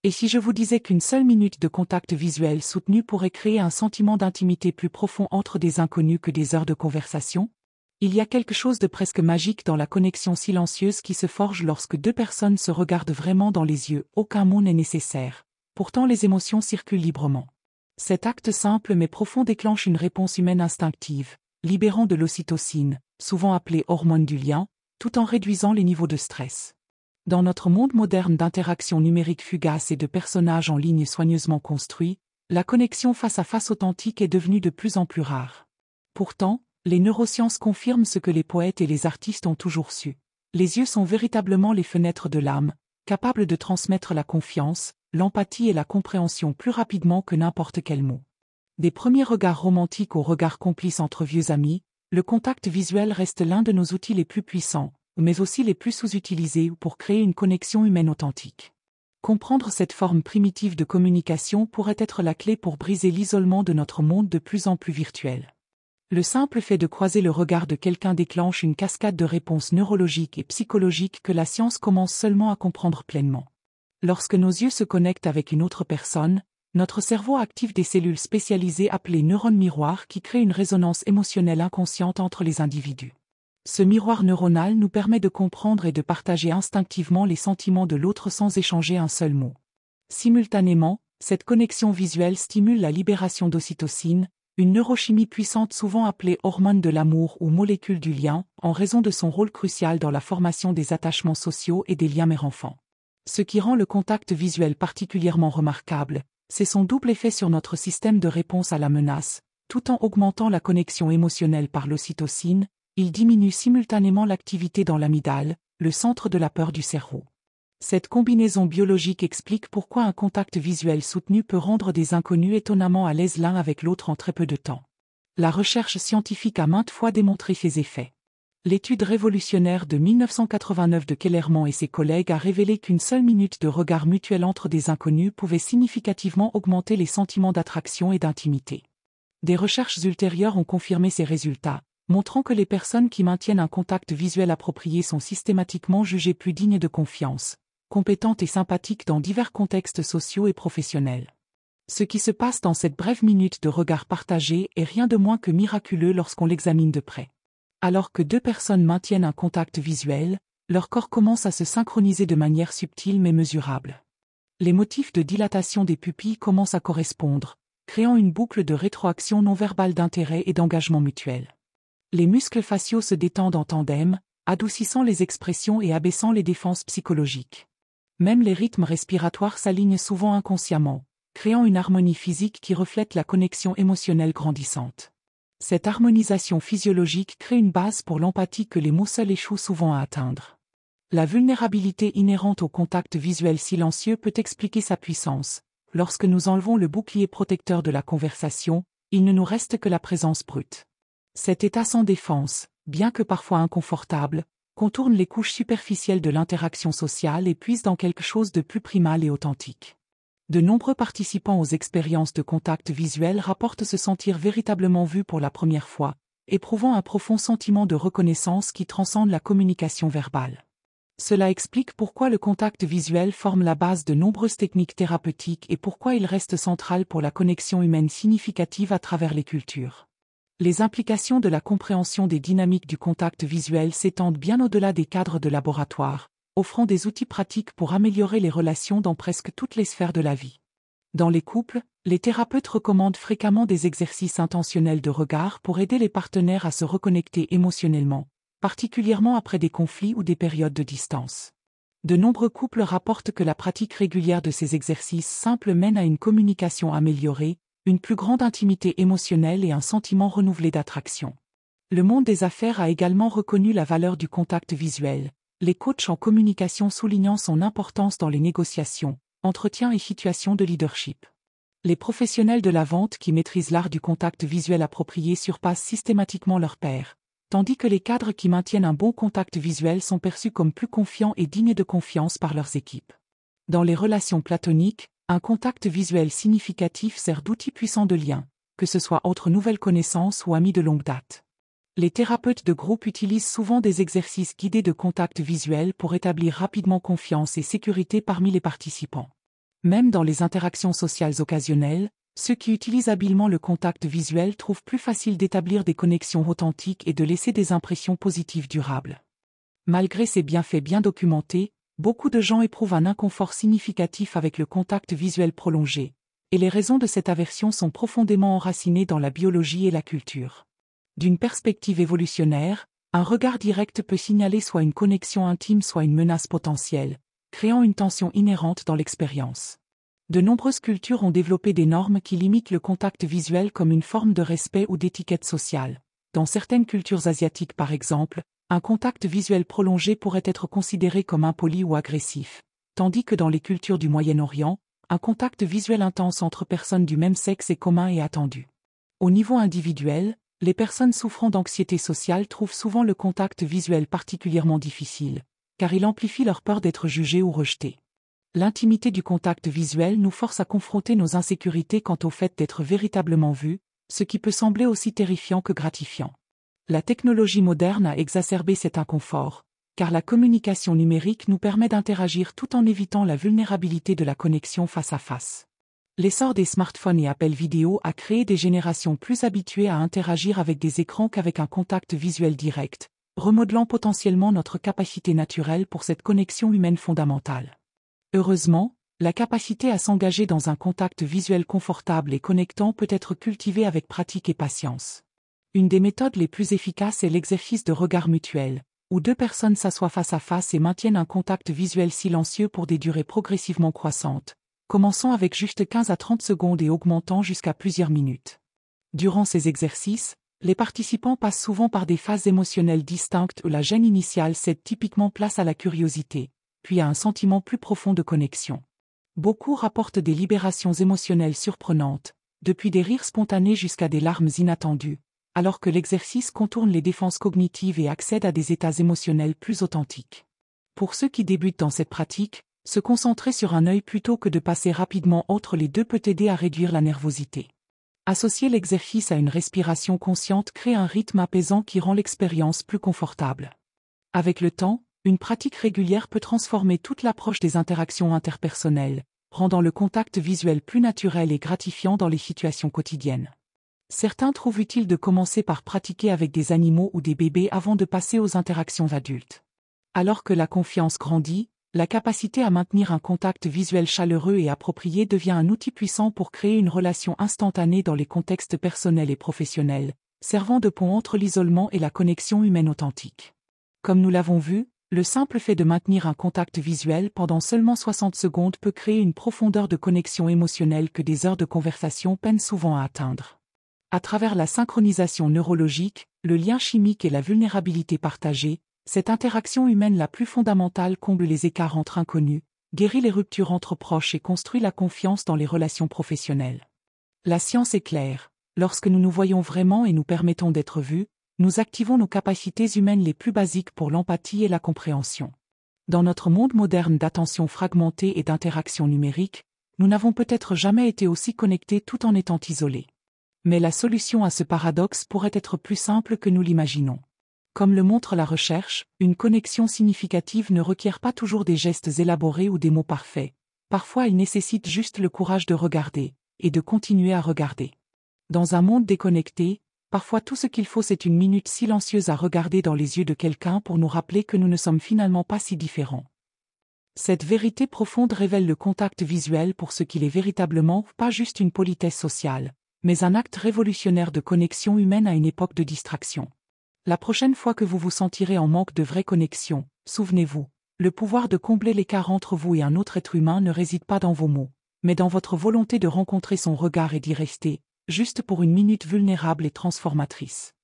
Et si je vous disais qu'une seule minute de contact visuel soutenu pourrait créer un sentiment d'intimité plus profond entre des inconnus que des heures de conversation? Il y a quelque chose de presque magique dans la connexion silencieuse qui se forge lorsque deux personnes se regardent vraiment dans les yeux, aucun mot n'est nécessaire. Pourtant les émotions circulent librement. Cet acte simple mais profond déclenche une réponse humaine instinctive, libérant de l'ocytocine, souvent appelée hormone du lien, tout en réduisant les niveaux de stress. Dans notre monde moderne d'interactions numériques fugaces et de personnages en ligne soigneusement construits, la connexion face à face authentique est devenue de plus en plus rare. Pourtant, les neurosciences confirment ce que les poètes et les artistes ont toujours su. Les yeux sont véritablement les fenêtres de l'âme, capables de transmettre la confiance, l'empathie et la compréhension plus rapidement que n'importe quel mot. Des premiers regards romantiques aux regards complices entre vieux amis, le contact visuel reste l'un de nos outils les plus puissants, mais aussi les plus sous-utilisés pour créer une connexion humaine authentique. Comprendre cette forme primitive de communication pourrait être la clé pour briser l'isolement de notre monde de plus en plus virtuel. Le simple fait de croiser le regard de quelqu'un déclenche une cascade de réponses neurologiques et psychologiques que la science commence seulement à comprendre pleinement. Lorsque nos yeux se connectent avec une autre personne, notre cerveau active des cellules spécialisées appelées neurones miroirs qui créent une résonance émotionnelle inconsciente entre les individus. Ce miroir neuronal nous permet de comprendre et de partager instinctivement les sentiments de l'autre sans échanger un seul mot. Simultanément, cette connexion visuelle stimule la libération d'ocytocine, une neurochimie puissante souvent appelée hormone de l'amour ou molécule du lien, en raison de son rôle crucial dans la formation des attachements sociaux et des liens mère-enfant. Ce qui rend le contact visuel particulièrement remarquable, c'est son double effet sur notre système de réponse à la menace. Tout en augmentant la connexion émotionnelle par l'ocytocine, il diminue simultanément l'activité dans l'amygdale, le centre de la peur du cerveau. Cette combinaison biologique explique pourquoi un contact visuel soutenu peut rendre des inconnus étonnamment à l'aise l'un avec l'autre en très peu de temps. La recherche scientifique a maintes fois démontré ces effets. L'étude révolutionnaire de 1989 de Kellerman et ses collègues a révélé qu'une seule minute de regard mutuel entre des inconnus pouvait significativement augmenter les sentiments d'attraction et d'intimité. Des recherches ultérieures ont confirmé ces résultats, montrant que les personnes qui maintiennent un contact visuel approprié sont systématiquement jugées plus dignes de confiance, compétentes et sympathiques dans divers contextes sociaux et professionnels. Ce qui se passe dans cette brève minute de regard partagé est rien de moins que miraculeux lorsqu'on l'examine de près. Alors que deux personnes maintiennent un contact visuel, leur corps commence à se synchroniser de manière subtile mais mesurable. Les motifs de dilatation des pupilles commencent à correspondre, créant une boucle de rétroaction non verbale d'intérêt et d'engagement mutuel. Les muscles faciaux se détendent en tandem, adoucissant les expressions et abaissant les défenses psychologiques. Même les rythmes respiratoires s'alignent souvent inconsciemment, créant une harmonie physique qui reflète la connexion émotionnelle grandissante. Cette harmonisation physiologique crée une base pour l'empathie que les mots seuls échouent souvent à atteindre. La vulnérabilité inhérente au contact visuel silencieux peut expliquer sa puissance. Lorsque nous enlevons le bouclier protecteur de la conversation, il ne nous reste que la présence brute. Cet état sans défense, bien que parfois inconfortable, contourne les couches superficielles de l'interaction sociale et puise dans quelque chose de plus primal et authentique. De nombreux participants aux expériences de contact visuel rapportent se sentir véritablement vus pour la première fois, éprouvant un profond sentiment de reconnaissance qui transcende la communication verbale. Cela explique pourquoi le contact visuel forme la base de nombreuses techniques thérapeutiques et pourquoi il reste central pour la connexion humaine significative à travers les cultures. Les implications de la compréhension des dynamiques du contact visuel s'étendent bien au-delà des cadres de laboratoire, offrant des outils pratiques pour améliorer les relations dans presque toutes les sphères de la vie. Dans les couples, les thérapeutes recommandent fréquemment des exercices intentionnels de regard pour aider les partenaires à se reconnecter émotionnellement, particulièrement après des conflits ou des périodes de distance. De nombreux couples rapportent que la pratique régulière de ces exercices simples mène à une communication améliorée, une plus grande intimité émotionnelle et un sentiment renouvelé d'attraction. Le monde des affaires a également reconnu la valeur du contact visuel, les coachs en communication soulignant son importance dans les négociations, entretiens et situations de leadership. Les professionnels de la vente qui maîtrisent l'art du contact visuel approprié surpassent systématiquement leurs pairs, tandis que les cadres qui maintiennent un bon contact visuel sont perçus comme plus confiants et dignes de confiance par leurs équipes. Dans les relations platoniques, un contact visuel significatif sert d'outil puissant de lien, que ce soit entre nouvelles connaissances ou amis de longue date. Les thérapeutes de groupe utilisent souvent des exercices guidés de contact visuel pour établir rapidement confiance et sécurité parmi les participants. Même dans les interactions sociales occasionnelles, ceux qui utilisent habilement le contact visuel trouvent plus facile d'établir des connexions authentiques et de laisser des impressions positives durables. Malgré ces bienfaits bien documentés, beaucoup de gens éprouvent un inconfort significatif avec le contact visuel prolongé, et les raisons de cette aversion sont profondément enracinées dans la biologie et la culture. D'une perspective évolutionnaire, un regard direct peut signaler soit une connexion intime soit une menace potentielle, créant une tension inhérente dans l'expérience. De nombreuses cultures ont développé des normes qui limitent le contact visuel comme une forme de respect ou d'étiquette sociale. Dans certaines cultures asiatiques par exemple, un contact visuel prolongé pourrait être considéré comme impoli ou agressif, tandis que dans les cultures du Moyen-Orient, un contact visuel intense entre personnes du même sexe est commun et attendu. Au niveau individuel, les personnes souffrant d'anxiété sociale trouvent souvent le contact visuel particulièrement difficile, car il amplifie leur peur d'être jugées ou rejetées. L'intimité du contact visuel nous force à confronter nos insécurités quant au fait d'être véritablement vus, ce qui peut sembler aussi terrifiant que gratifiant. La technologie moderne a exacerbé cet inconfort, car la communication numérique nous permet d'interagir tout en évitant la vulnérabilité de la connexion face à face. L'essor des smartphones et appels vidéo a créé des générations plus habituées à interagir avec des écrans qu'avec un contact visuel direct, remodelant potentiellement notre capacité naturelle pour cette connexion humaine fondamentale. Heureusement, la capacité à s'engager dans un contact visuel confortable et connectant peut être cultivée avec pratique et patience. Une des méthodes les plus efficaces est l'exercice de regard mutuel, où deux personnes s'assoient face à face et maintiennent un contact visuel silencieux pour des durées progressivement croissantes, commençant avec juste 15 à 30 secondes et augmentant jusqu'à plusieurs minutes. Durant ces exercices, les participants passent souvent par des phases émotionnelles distinctes où la gêne initiale cède typiquement place à la curiosité, puis à un sentiment plus profond de connexion. Beaucoup rapportent des libérations émotionnelles surprenantes, depuis des rires spontanés jusqu'à des larmes inattendues, alors que l'exercice contourne les défenses cognitives et accède à des états émotionnels plus authentiques. Pour ceux qui débutent dans cette pratique, se concentrer sur un œil plutôt que de passer rapidement entre les deux peut aider à réduire la nervosité. Associer l'exercice à une respiration consciente crée un rythme apaisant qui rend l'expérience plus confortable. Avec le temps, une pratique régulière peut transformer toute l'approche des interactions interpersonnelles, rendant le contact visuel plus naturel et gratifiant dans les situations quotidiennes. Certains trouvent utile de commencer par pratiquer avec des animaux ou des bébés avant de passer aux interactions adultes. Alors que la confiance grandit, la capacité à maintenir un contact visuel chaleureux et approprié devient un outil puissant pour créer une relation instantanée dans les contextes personnels et professionnels, servant de pont entre l'isolement et la connexion humaine authentique. Comme nous l'avons vu, le simple fait de maintenir un contact visuel pendant seulement 60 secondes peut créer une profondeur de connexion émotionnelle que des heures de conversation peinent souvent à atteindre. À travers la synchronisation neurologique, le lien chimique et la vulnérabilité partagée, cette interaction humaine la plus fondamentale comble les écarts entre inconnus, guérit les ruptures entre proches et construit la confiance dans les relations professionnelles. La science est claire, lorsque nous nous voyons vraiment et nous permettons d'être vus, nous activons nos capacités humaines les plus basiques pour l'empathie et la compréhension. Dans notre monde moderne d'attention fragmentée et d'interaction numérique, nous n'avons peut-être jamais été aussi connectés tout en étant isolés. Mais la solution à ce paradoxe pourrait être plus simple que nous l'imaginons. Comme le montre la recherche, une connexion significative ne requiert pas toujours des gestes élaborés ou des mots parfaits. Parfois elle nécessite juste le courage de regarder, et de continuer à regarder. Dans un monde déconnecté, parfois tout ce qu'il faut c'est une minute silencieuse à regarder dans les yeux de quelqu'un pour nous rappeler que nous ne sommes finalement pas si différents. Cette vérité profonde révèle le contact visuel pour ce qu'il est véritablement, pas juste une politesse sociale, mais un acte révolutionnaire de connexion humaine à une époque de distraction. La prochaine fois que vous vous sentirez en manque de vraie connexion, souvenez-vous, le pouvoir de combler l'écart entre vous et un autre être humain ne réside pas dans vos mots, mais dans votre volonté de rencontrer son regard et d'y rester, juste pour une minute vulnérable et transformatrice.